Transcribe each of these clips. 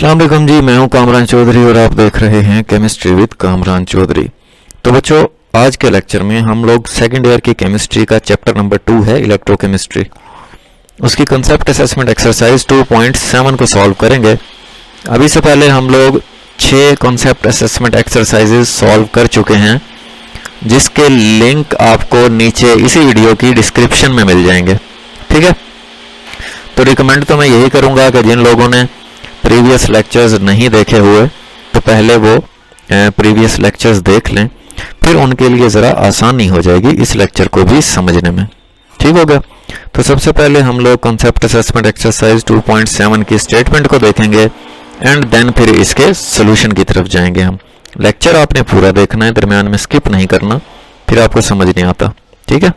अस्सलाम वालेकुम जी, मैं हूं कामरान चौधरी और आप देख रहे हैं केमिस्ट्री विद कामरान चौधरी। तो बच्चों, आज के लेक्चर में हम लोग सेकेंड ईयर की केमिस्ट्री का चैप्टर नंबर 2 है इलेक्ट्रोकेमिस्ट्री, उसकी कंसेप्ट असेसमेंट एक्सरसाइज 2.7 को सॉल्व करेंगे। अभी से पहले हम लोग 6 कॉन्सेप्ट असेसमेंट एक्सरसाइजेज सॉल्व कर चुके हैं, जिसके लिंक आपको नीचे इसी वीडियो की डिस्क्रिप्शन में मिल जाएंगे। ठीक है, तो रिकमेंड तो मैं यही करूंगा कि जिन लोगों ने प्रीवियस लेक्चर्स नहीं देखे हुए तो पहले वो प्रीवियस लेक्चर्स देख लें, फिर उनके लिए ज़रा आसानी हो जाएगी इस लेक्चर को भी समझने में। ठीक हो गया। तो सबसे पहले हम लोग कॉन्सेप्ट असेसमेंट एक्सरसाइज 2.7 की स्टेटमेंट को देखेंगे एंड देन फिर इसके सोल्यूशन की तरफ जाएंगे। हम लेक्चर आपने पूरा देखना है, दरमियान में स्किप नहीं करना, फिर आपको समझ नहीं आता। ठीक है,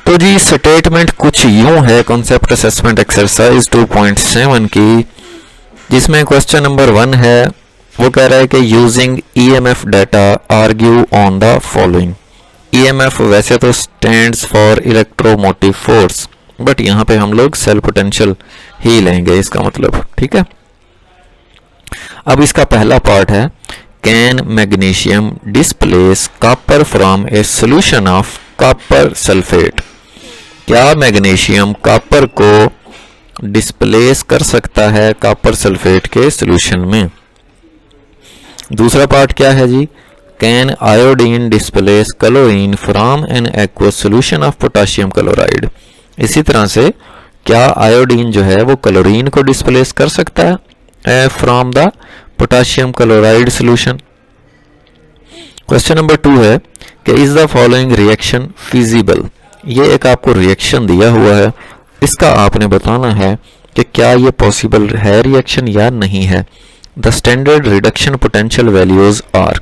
तो जी स्टेटमेंट कुछ यूं है कॉन्सेप्ट असेसमेंट एक्सरसाइज 2.7 की, जिसमें क्वेश्चन नंबर 1 है। वो कह रहा है कि using EMF data argue on the following. EMF वैसे तो stands for electromotive force, but यहाँ पे हम लोग सेल पोटेंशियल ही लेंगे इसका मतलब। ठीक है, अब इसका पहला पार्ट है, can magnesium displace copper from a solution of copper sulphate. क्या मैग्नीशियम कॉपर को डिस्प्लेस कर सकता है कॉपर सल्फेट के सॉल्यूशन में। दूसरा पार्ट क्या है जी, can iodine displace chlorine from an aqueous solution of potassium chloride. इसी तरह से क्या आयोडीन जो है वो क्लोरीन को डिस्प्लेस कर सकता है from the potassium chloride solution. Question number 2 है कि is the following reaction feasible. ये एक आपको रिएक्शन दिया हुआ है, इसका आपने बताना है कि क्या ये पॉसिबल है रिएक्शन या नहीं है। The standard reduction potential values are.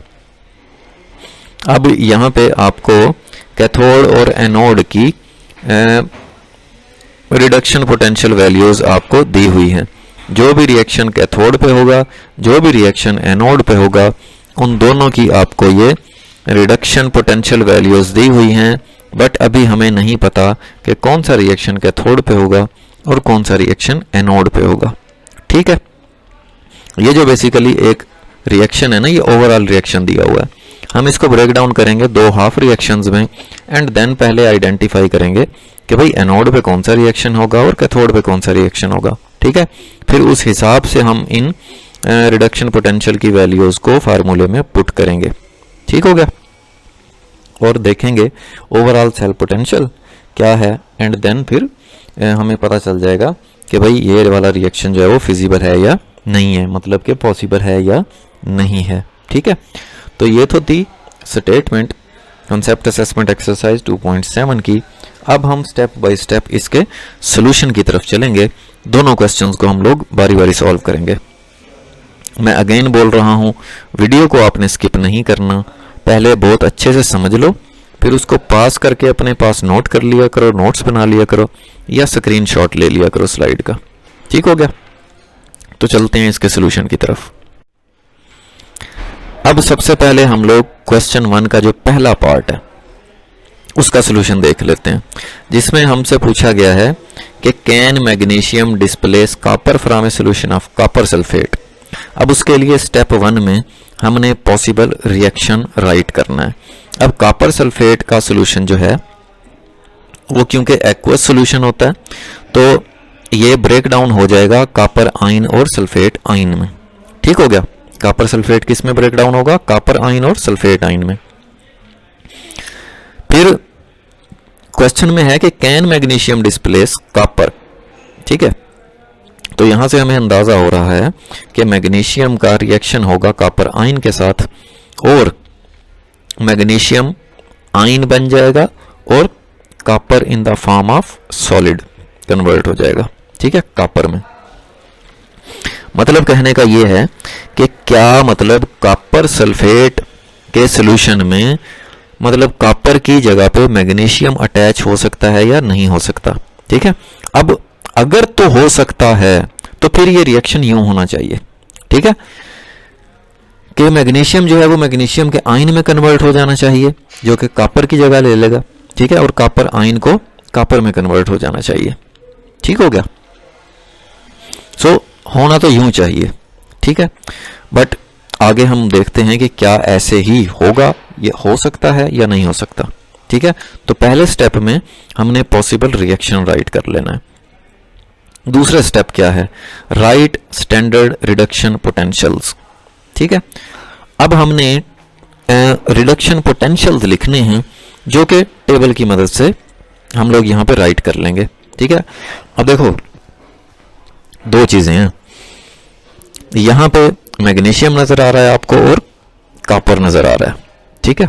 अब यहाँ पे आपको कैथोड और एनोड की रिडक्शन पोटेंशियल वैल्यूज आपको दी हुई हैं। जो भी रिएक्शन कैथोड पे होगा, जो भी रिएक्शन एनोड पे होगा, उन दोनों की आपको ये रिडक्शन पोटेंशियल वैल्यूज दी हुई हैं, बट अभी हमें नहीं पता कि कौन सा रिएक्शन कैथोड पे होगा और कौन सा रिएक्शन एनोड पे होगा। ठीक है, ये जो बेसिकली एक रिएक्शन है ना, ये ओवरऑल रिएक्शन दिया हुआ है। हम इसको ब्रेक डाउन करेंगे 2 हाफ रिएक्शंस में एंड देन पहले आइडेंटिफाई करेंगे कि भाई एनोड पे कौन सा रिएक्शन होगा और कैथोड पे कौन सा रिएक्शन होगा। ठीक है, फिर उस हिसाब से हम इन रिडक्शन पोटेंशियल की वैल्यूज को फार्मूले में पुट करेंगे। ठीक हो गया, और देखेंगे ओवरऑल सेल पोटेंशियल क्या है एंड देन फिर हमें पता चल जाएगा कि भाई ये वाला रिएक्शन जो है वो फिजिबल है या नहीं है, मतलब कि पॉसिबल है या नहीं है। ठीक है, तो ये तो थी स्टेटमेंट कॉन्सेप्ट असेसमेंट एक्सरसाइज 2.7 की। अब हम स्टेप बाय स्टेप इसके सोल्यूशन की तरफ चलेंगे। दोनों क्वेश्चंस को हम लोग बारी बारी सॉल्व करेंगे। मैं अगेन बोल रहा हूँ, वीडियो को आपने स्किप नहीं करना, पहले बहुत अच्छे से समझ लो, फिर उसको पास करके अपने पास नोट कर लिया करो, नोट्स बना लिया करो या स्क्रीनशॉट ले लिया करो स्लाइड का। ठीक हो गया, तो चलते हैं इसके सोल्यूशन की तरफ। अब सबसे पहले हम लोग क्वेश्चन 1 का जो पहला पार्ट है उसका सोल्यूशन देख लेते हैं, जिसमें हमसे पूछा गया है कि can magnesium displace copper from A solution of copper sulphate. अब उसके लिए स्टेप 1 में हमने पॉसिबल रिएक्शन राइट करना है। अब कॉपर सल्फेट का सॉल्यूशन जो है वो क्योंकि एक्वस सॉल्यूशन होता है, तो ये ब्रेक डाउन हो जाएगा कॉपर आयन और सल्फेट आयन में। ठीक हो गया, कॉपर सल्फेट किस में ब्रेक डाउन होगा, कॉपर आयन और सल्फेट आयन में। फिर क्वेश्चन में है कि कैन मैग्नीशियम डिस्प्लेस कॉपर। ठीक है, तो यहां से हमें अंदाजा हो रहा है कि मैग्नीशियम का रिएक्शन होगा कॉपर आयन के साथ और मैग्नीशियम आयन बन जाएगा और copper in the form of solid convert हो जाएगा। ठीक है, कॉपर में। मतलब कहने का यह है कि क्या मतलब कॉपर सल्फेट के सॉल्यूशन में मतलब कॉपर की जगह पे मैग्नीशियम अटैच हो सकता है या नहीं हो सकता। ठीक है, अब अगर तो हो सकता है तो फिर ये रिएक्शन यूं होना चाहिए। ठीक है, कि मैग्नीशियम जो है वो मैग्नीशियम के आयन में कन्वर्ट हो जाना चाहिए, जो कि कॉपर की जगह ले लेगा। ठीक है, और कॉपर आयन को कॉपर में कन्वर्ट हो जाना चाहिए। ठीक हो गया। सो होना तो यूं चाहिए, ठीक है, बट आगे हम देखते हैं कि क्या ऐसे ही होगा, ये हो सकता है या नहीं हो सकता, ठीक है। तो पहले स्टेप में हमने पॉसिबल रिएक्शन राइट कर लेना है। दूसरा स्टेप क्या है, राइट स्टैंडर्ड रिडक्शन पोटेंशियल्स, ठीक है। अब हमने रिडक्शन पोटेंशियल्स लिखने हैं जो कि टेबल की मदद से हम लोग यहां पे राइट कर लेंगे, ठीक है। अब देखो दो चीजें हैं, यहां पे मैग्नीशियम नजर आ रहा है आपको और कॉपर नजर आ रहा है, ठीक है।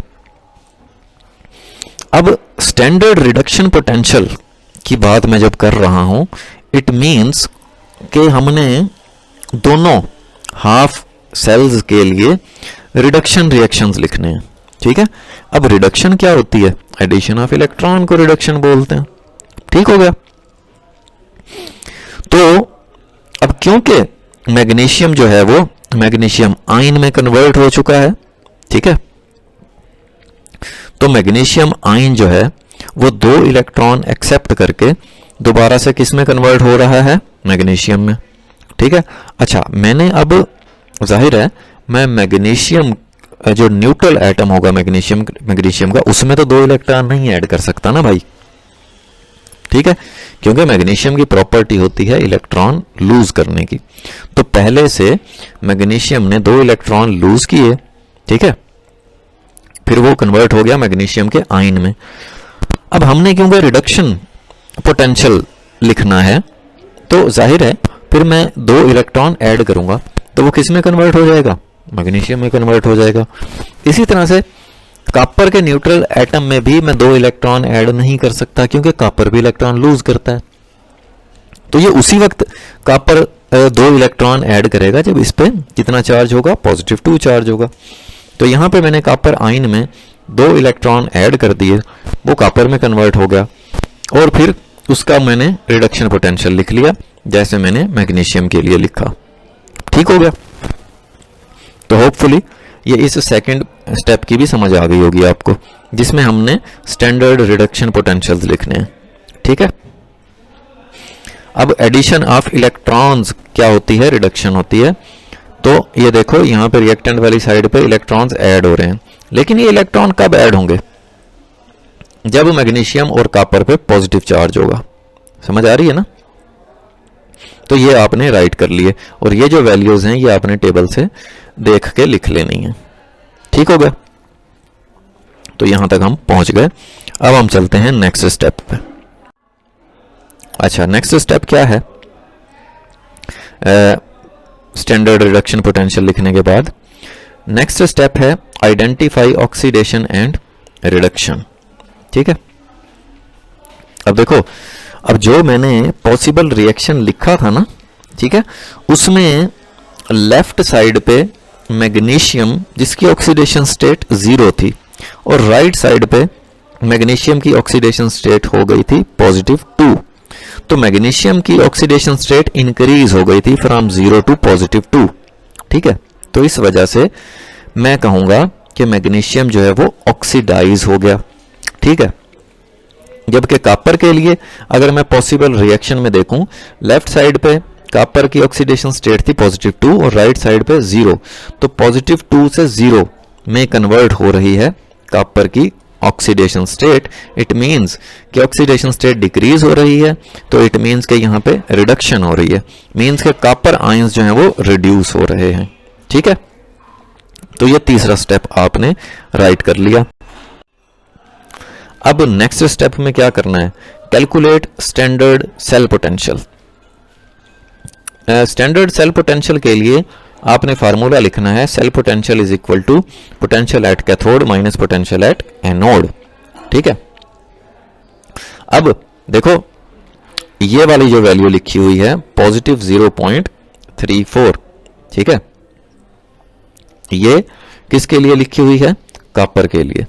अब स्टैंडर्ड रिडक्शन पोटेंशियल की बात मैं जब कर रहा हूं, इट मींस कि हमने दोनों हाफ सेल्स के लिए रिडक्शन रिएक्शंस लिखने हैं, ठीक है। अब रिडक्शन क्या होती है, एडिशन ऑफ इलेक्ट्रॉन को रिडक्शन बोलते हैं, ठीक हो गया। तो अब क्योंकि मैग्नीशियम जो है वो मैग्नीशियम आयन में कन्वर्ट हो चुका है, ठीक है, तो मैग्नीशियम आयन जो है वो 2 इलेक्ट्रॉन एक्सेप्ट करके दोबारा से किस में कन्वर्ट हो रहा है, मैग्नीशियम में, ठीक है। अच्छा, मैंने अब जाहिर है मैं मैग्नीशियम जो न्यूट्रल एटम होगा मैग्नीशियम का, उसमें तो 2 इलेक्ट्रॉन नहीं ऐड कर सकता ना भाई, ठीक है, क्योंकि मैग्नीशियम की प्रॉपर्टी होती है इलेक्ट्रॉन लूज करने की। तो पहले से मैग्नीशियम ने 2 इलेक्ट्रॉन लूज किए, ठीक है, फिर वो कन्वर्ट हो गया मैग्नीशियम के आयन में। अब हमने क्योंकि रिडक्शन पोटेंशियल लिखना है, तो जाहिर है फिर मैं 2 इलेक्ट्रॉन ऐड करूंगा तो वो किस में कन्वर्ट हो जाएगा, मैग्नीशियम में कन्वर्ट हो जाएगा। इसी तरह से कॉपर के न्यूट्रल एटम में भी मैं 2 इलेक्ट्रॉन ऐड नहीं कर सकता क्योंकि कॉपर भी इलेक्ट्रॉन लूज करता है। तो ये उसी वक्त कॉपर 2 इलेक्ट्रॉन ऐड करेगा जब इस पे कितना चार्ज होगा, +2 चार्ज होगा। तो यहां पे मैंने कॉपर आयन में 2 इलेक्ट्रॉन ऐड कर दिए, वो कॉपर में कन्वर्ट हो गया और फिर उसका मैंने रिडक्शन पोटेंशियल लिख लिया जैसे मैंने मैग्नीशियम के लिए लिखा, ठीक हो गया। तो होपफुली ये इस सेकंड स्टेप की भी समझ आ गई होगी आपको, जिसमें हमने स्टैंडर्ड रिडक्शन पोटेंशियल्स लिखने हैं, ठीक है। अब एडिशन ऑफ इलेक्ट्रॉन्स क्या होती है, रिडक्शन होती है। तो ये देखो यहां पे रिएक्टेंट वाली साइड पे इलेक्ट्रॉन्स ऐड हो रहे हैं, लेकिन ये इलेक्ट्रॉन कब ऐड होंगे, जब मैग्नीशियम और कॉपर पे पॉजिटिव चार्ज होगा। समझ आ रही है ना। तो ये आपने राइट कर लिए और ये जो वैल्यूज हैं ये आपने टेबल से देख के लिख लेनी है, ठीक हो गया। तो यहां तक हम पहुंच गए। अब हम चलते हैं नेक्स्ट स्टेप पे। अच्छा, नेक्स्ट स्टेप क्या है, स्टैंडर्ड रिडक्शन पोटेंशियल लिखने के बाद नेक्स्ट स्टेप है आइडेंटिफाई ऑक्सीडेशन एंड रिडक्शन, ठीक है। अब देखो, अब जो मैंने पॉसिबल रिएक्शन लिखा था ना, ठीक है, उसमें लेफ्ट साइड पे मैग्नीशियम जिसकी ऑक्सीडेशन स्टेट 0 थी और राइट साइड पे मैग्नीशियम की ऑक्सीडेशन स्टेट हो गई थी +2। तो मैग्नीशियम की ऑक्सीडेशन स्टेट इंक्रीज हो गई थी फ्रॉम 0 टू +2, ठीक है। तो इस वजह से मैं कहूंगा कि मैग्नीशियम जो है वो ऑक्सीडाइज हो गया, ठीक है। जबकि कॉपर के लिए अगर मैं पॉसिबल रिएक्शन में देखूं, लेफ्ट साइड पे कॉपर की ऑक्सीडेशन स्टेट थी +2 और राइट साइड पे 0, तो +2 से 0 में कन्वर्ट हो रही है कॉपर की ऑक्सीडेशन स्टेट। इट मींस कि ऑक्सीडेशन स्टेट डिक्रीज हो रही है, तो इट मींस कि यहाँ पे रिडक्शन हो रही है, मींस के कॉपर आयंस जो हैं वो रिड्यूस हो रहे हैं, ठीक है। तो ये तीसरा स्टेप आपने राइट कर लिया। अब नेक्स्ट स्टेप में क्या करना है, calculate standard cell potential. Standard cell potential के लिए आपने फार्मूला लिखना है, cell potential is equal to potential at cathode minus potential at anode, ठीक है। अब देखो ये वाली जो वैल्यू लिखी हुई है +0.34, ठीक है, ये किसके लिए लिखी हुई है, कॉपर के लिए,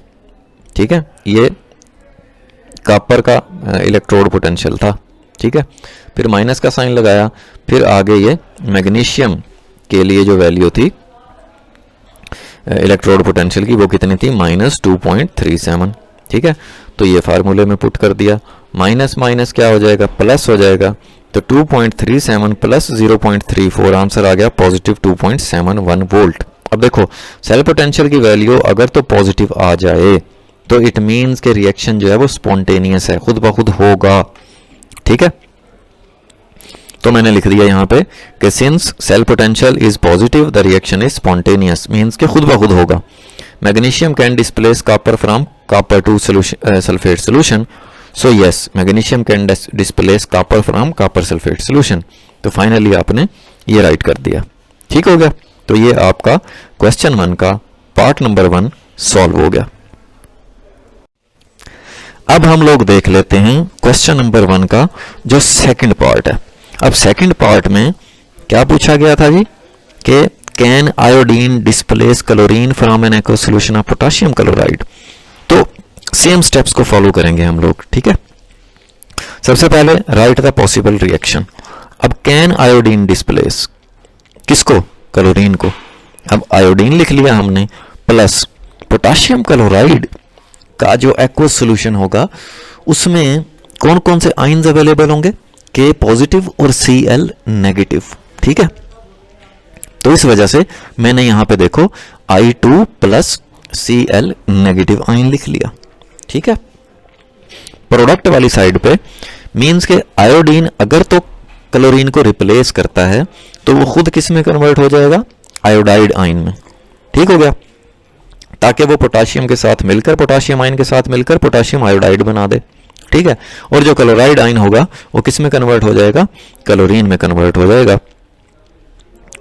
ठीक है। ये कॉपर का इलेक्ट्रोड पोटेंशियल था, ठीक है। फिर माइनस का साइन लगाया, फिर आगे ये मैग्नीशियम के लिए जो वैल्यू थी इलेक्ट्रोड पोटेंशियल की वो कितनी थी, -2.37, ठीक है। तो ये फार्मूले में पुट कर दिया, माइनस माइनस क्या हो जाएगा, प्लस हो जाएगा, तो 2.37 प्लस 0.34 आंसर आ गया पॉजिटिव 2.71 वोल्ट। अब देखो सेल पोटेंशियल की वैल्यू अगर तो पॉजिटिव आ जाए तो इट मीन्स के रिएक्शन जो है वो स्पॉन्टेनियस है, खुद ब खुद होगा। ठीक है, तो मैंने लिख दिया यहाँ पे कि since cell potential is positive the reaction is spontaneous, means के खुद ब खुद होगा। Magnesium can displace copper from copper to sulphate solution, so yes magnesium can displace copper from copper sulphate solution. तो फाइनली आपने ये राइट कर दिया। ठीक हो गया, तो ये आपका क्वेश्चन 1 का पार्ट नंबर 1 सॉल्व हो गया। अब हम लोग देख लेते हैं क्वेश्चन नंबर 1 का जो सेकंड पार्ट है। अब सेकंड पार्ट में क्या पूछा गया था जी कि can iodine displace chlorine from an aqueous solution of potassium chloride. तो सेम स्टेप्स को फॉलो करेंगे हम लोग। ठीक है, सबसे पहले राइट द पॉसिबल रिएक्शन। अब कैन आयोडीन डिस्प्लेस किसको, क्लोरीन को। अब आयोडीन लिख लिया हमने, प्लस पोटेशियम क्लोराइड का जो एक्वस सॉल्यूशन होगा उसमें कौन कौन से आयन्स अवेलेबल होंगे, के पॉजिटिव और Cl नेगेटिव। ठीक है, तो इस वजह से मैंने यहां पे देखो I2 plus Cl negative ion लिख लिया। ठीक है, प्रोडक्ट वाली साइड पे मींस के आयोडीन अगर तो क्लोरीन को रिप्लेस करता है तो वो खुद किस में कन्वर्ट हो जाएगा, आयोडाइड आयन में। ठीक हो गया, ताकि वो पोटेशियम के साथ मिलकर, पोटेशियम आयन के साथ मिलकर पोटेशियम आयोडाइड बना दे। ठीक है, और जो क्लोराइड आयन होगा वो किस में कन्वर्ट हो जाएगा, क्लोरीन में कन्वर्ट हो जाएगा।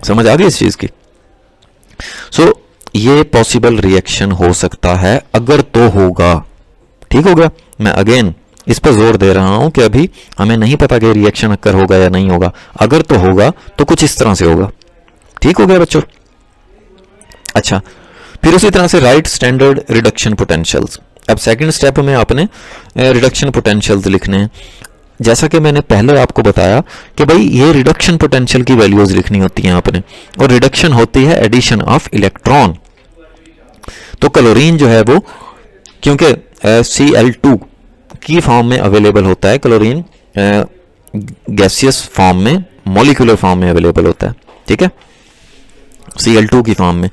समझ आ गई इस चीज की। सो ये पॉसिबल रिएक्शन हो सकता है अगर तो होगा। ठीक हो गया, मैं अगेन इस पर जोर दे रहा हूं कि अभी हमें नहीं पता कि रिएक्शन अगर होगा या नहीं होगा। अगर तो होगा तो कुछ इस तरह से होगा। ठीक हो गया बच्चों। अच्छा, फिर उसी तरह से राइट स्टैंडर्ड रिडक्शन पोटेंशियल्स। अब सेकंड स्टेप में आपने रिडक्शन पोटेंशियल्स लिखने हैं। जैसा कि मैंने पहले आपको बताया कि भाई ये रिडक्शन पोटेंशियल की वैल्यूज लिखनी होती हैं आपने, और रिडक्शन होती है एडिशन ऑफ इलेक्ट्रॉन। तो क्लोरीन जो है वो क्योंकि Cl2 की फॉर्म में अवेलेबल होता है, क्लोरीन गैसियस फॉर्म में, मॉलिक्यूलर फॉर्म में अवेलेबल होता है। ठीक है, Cl2 की फॉर्म में।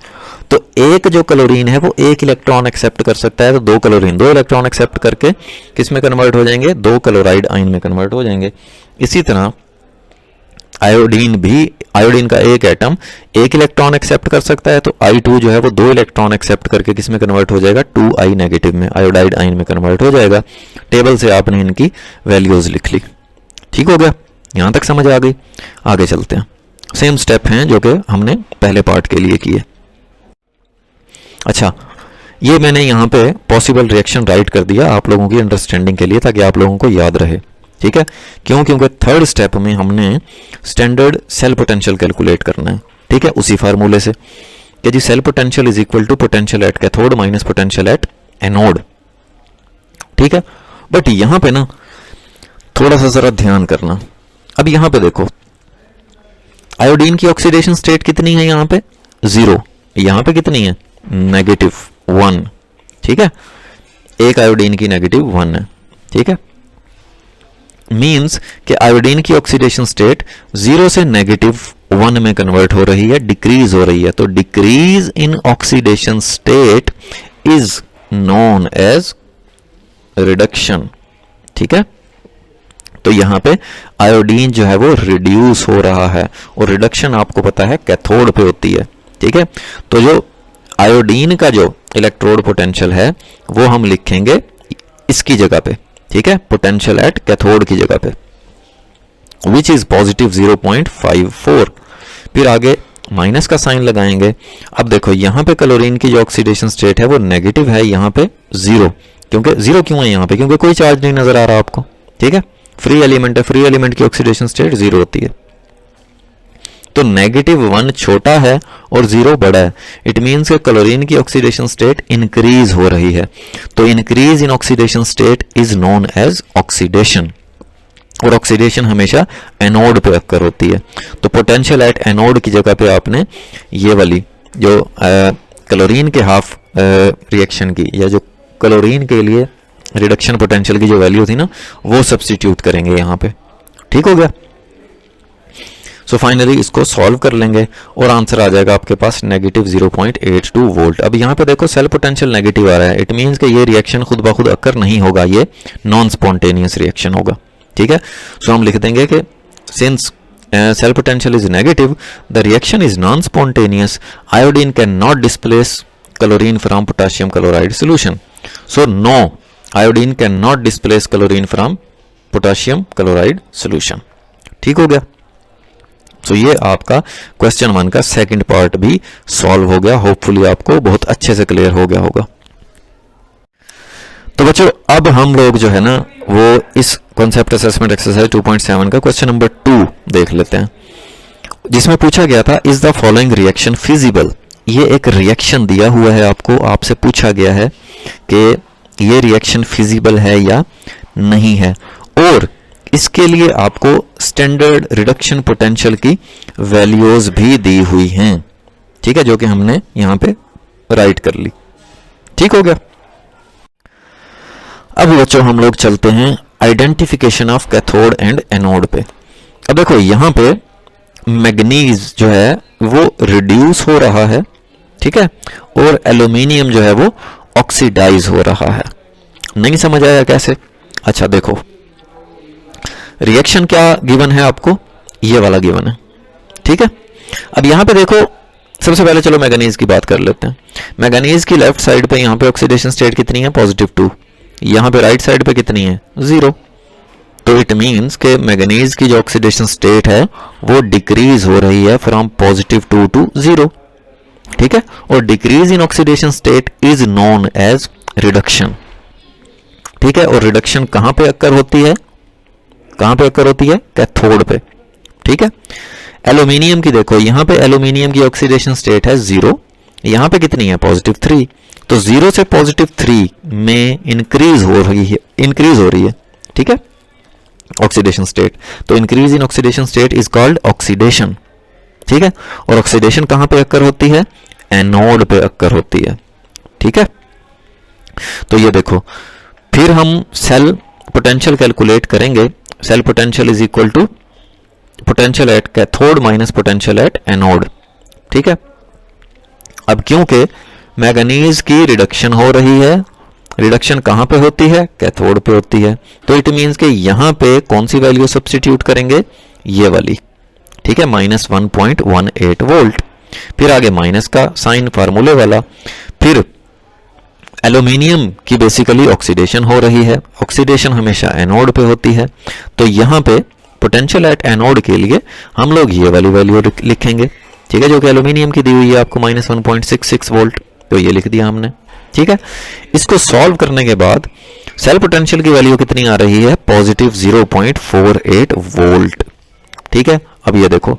तो एक जो क्लोरीन है वो एक इलेक्ट्रॉन एक्सेप्ट कर सकता है, तो दो क्लोरीन दो इलेक्ट्रॉन एक्सेप्ट करके किस में कन्वर्ट हो जाएंगे, दो क्लोराइड आयन में कन्वर्ट हो जाएंगे। इसी तरह आयोडीन भी, आयोडीन का एक एटम एक इलेक्ट्रॉन एक्सेप्ट कर सकता है, तो I2 जो है वो दो इलेक्ट्रॉन एक्सेप्ट करके किस में कन्वर्ट हो जाएगा, 2I नेगेटिव में, आयोडाइड आयन में कन्वर्ट हो जाएगा। टेबल से आपने इनकी वैल्यूज लिख ली। ठीक हो गया, यहां तक समझ आ गई। आगे चलते हैं, सेम स्टेप हैं जो कि हमने पहले पार्ट के लिए किए। अच्छा, ये मैंने यहाँ पे पॉसिबल रिएक्शन राइट कर दिया आप लोगों की अंडरस्टैंडिंग के लिए, ताकि आप लोगों को याद रहे। ठीक है, क्यों, क्योंकि थर्ड स्टेप में हमने स्टैंडर्ड सेल पोटेंशियल कैलकुलेट करना है। ठीक है, उसी फार्मूले से कि जी cell potential is equal to potential at cathode minus potential at anode. ठीक है, बट यहां पे ना थोड़ा सा जरा ध्यान करना। अब यहां पे देखो आयोडीन की ऑक्सीडेशन स्टेट कितनी है, यहां पे 0, यहां पे कितनी है, -1। ठीक है, एक आयोडीन की -1 है। ठीक है, मींस कि आयोडीन की ऑक्सीडेशन स्टेट 0 से -1 में कन्वर्ट हो रही है, डिक्रीज हो रही है। तो decrease in oxidation state is known as reduction. ठीक है, तो यहां पे आयोडीन जो है वो रिड्यूस हो रहा है, और रिडक्शन आपको पता है कैथोड पे होती है। ठीक है, तो जो आयोडीन का जो इलेक्ट्रोड पोटेंशियल है वो हम लिखेंगे इसकी जगह पे। ठीक है, पोटेंशियल एट कैथोड की जगह पे, विच इज पॉजिटिव 0.54। फिर आगे माइनस का साइन लगाएंगे। अब देखो यहां पे क्लोरीन की जो ऑक्सीडेशन स्टेट है वो नेगेटिव है, यहां पे 0। क्योंकि 0 क्यों है यहां पे, क्योंकि कोई चार्ज नहीं नजर आ रहा आपको। ठीक है, फ्री एलिमेंट है, फ्री एलिमेंट की ऑक्सीडेशन स्टेट 0 होती है। तो -1 छोटा है और 0 बड़ा है। इट मीन्स कि क्लोरीन की ऑक्सीडेशन स्टेट इंक्रीज हो रही है। तो increase in oxidation state is known as oxidation, और ऑक्सीडेशन हमेशा एनोड पे अक्कर होती है। तो पोटेंशियल एट एनोड की जगह पे आपने ये वाली जो क्लोरीन के हाफ रिएक्शन की, या जो क्लोरीन के लिए रिडक्शन पोटेंशियल की जो वैल्यू थी ना, वो सब्स्टिट्यूट करेंगे यहाँ पे। ठीक हो गया, सो फाइनली इसको सॉल्व कर लेंगे और आंसर आ जाएगा आपके पास नेगेटिव 0.82 वोल्ट। अब यहाँ पे देखो सेल पोटेंशियल नेगेटिव आ रहा है, इट मीन्स कि ये रिएक्शन खुद ब खुद अकर नहीं होगा, ये नॉन स्पॉन्टेनियस रिएक्शन होगा। ठीक है, सो हम लिख देंगे कि since cell potential is negative, the reaction is non-spontaneous. Iodine cannot displace chlorine from potassium chloride solution. So no, iodine cannot displace chlorine from potassium chloride solution. ठीक हो गया। तो ये आपका क्वेश्चन 1 का सेकंड पार्ट भी सॉल्व हो गया। होपफुली आपको बहुत अच्छे से क्लियर हो गया होगा। तो बच्चों अब हम लोग जो है ना वो इस कॉन्सेप्ट असेसमेंट एक्सरसाइज 2.7 का क्वेश्चन नंबर 2 देख लेते हैं, जिसमें पूछा गया था is the following reaction feasible. ये एक रिएक्शन दिया हुआ है आपको, आपसे पूछा गया है कि ये रिएक्शन फिजिबल है या नहीं है, और इसके लिए आपको स्टैंडर्ड रिडक्शन पोटेंशियल की वैल्यूज भी दी हुई हैं। ठीक है, जो कि हमने यहां पे राइट कर ली। ठीक हो गया। अब बच्चों हम लोग चलते हैं identification of cathode and anode पे। अब देखो यहां पे मैग्नीज जो है वो रिड्यूस हो रहा है, ठीक है, और एल्यूमिनियम जो है वो ऑक्सीडाइज हो रहा है। नहीं समझ आया कैसे? अच्छा देखो रिएक्शन क्या गिवन है आपको, ये वाला गिवन है। ठीक है, अब यहां पे देखो सबसे पहले चलो मैग्नीज की बात कर लेते हैं। मैग्नीज की लेफ्ट साइड पे यहां पे ऑक्सीडेशन स्टेट कितनी है, +2। यहां पे राइट साइड पे कितनी है, 0। तो इट मींस के मैग्नीज की जो ऑक्सीडेशन स्टेट है वो डिक्रीज हो रही है फ्रॉम +2 टू 0। ठीक है, और decrease in oxidation state is known as reduction. ठीक है, और रिडक्शन कहां पे अक्कर होती है, कहां पे अक्कर होती है, कैथोड पे। ठीक है, एल्यूमिनियम की देखो यहां पे एल्यूमिनियम की ऑक्सीडेशन स्टेट है 0, यहां पे कितनी है, +3। तो 0 से +3 में इंक्रीज हो रही है। ठीक है, ऑक्सीडेशन स्टेट। तो increase in oxidation state is called oxidation. ठीक है, और ऑक्सीडेशन कहां पे अक्कर होती है, एनोड पे अक्कर होती है। ठीक है, तो ये देखो फिर हम सेल पोटेंशियल कैलकुलेट करेंगे। Cell potential is equal to potential at cathode minus potential at anode. ठीक है, अब क्योंकि मैग्नीज की रिडक्शन हो रही है, रिडक्शन कहां पे होती है, कैथोड पे होती है, तो इट मींस कि यहां पे कौन सी वैल्यू सब्स्टिट्यूट करेंगे, ये वाली। ठीक है, -1.18 वोल्ट। फिर आगे माइनस का साइन फार्मूले वाला। फिर एल्यूमिनियम की बेसिकली ऑक्सीडेशन हो रही है, ऑक्सीडेशन हमेशा एनोड पे होती है, तो यहां पे पोटेंशियल एट एनोड के लिए हम लोग ये वाली वैल्यू लिखेंगे। ठीक है, जो कि एल्यूमिनियम की दी हुई है आपको -1.66 वोल्ट, तो ये लिख दिया हमने। ठीक है, इसको सॉल्व करने के बाद सेल पोटेंशियल की वैल्यू कितनी आ रही है, +0.48 वोल्ट। ठीक है, अब ये देखो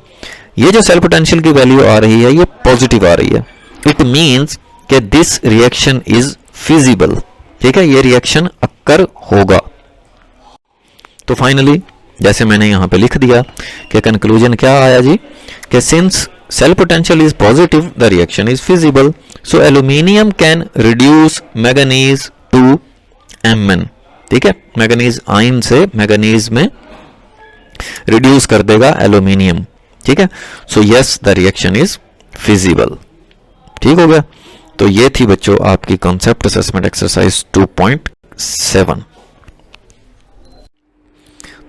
ये जो सेल पोटेंशियल की वैल्यू आ रही है ये पॉजिटिव आ रही है। इट मींस कि दिस रिएक्शन इज फिजिबल। ठीक है, ये रिएक्शन अक्कर होगा। तो फाइनली जैसे मैंने यहां पे लिख दिया कि कंक्लूजन क्या आया जी, कि since cell potential is positive, the reaction is feasible. So aluminium can reduce manganese to Mn. ठीक है, मैग्नीज आयन से मैग्नीज में रिड्यूस कर देगा एल्यूमिनियम। ठीक है, so yes the reaction is feasible. ठीक हो गया। तो ये थी बच्चों आपकी कॉन्सेप्ट असेसमेंट एक्सरसाइज 2.7।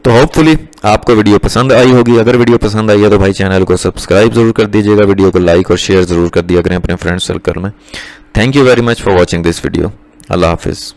तो होपफुली आपको वीडियो पसंद आई होगी। अगर वीडियो पसंद आई है तो भाई चैनल को सब्सक्राइब जरूर कर दीजिएगा, वीडियो को लाइक और शेयर जरूर कर दिया करें अपने फ्रेंड्स सर्कल में। Thank you very much for watching this video. Allah Hafiz.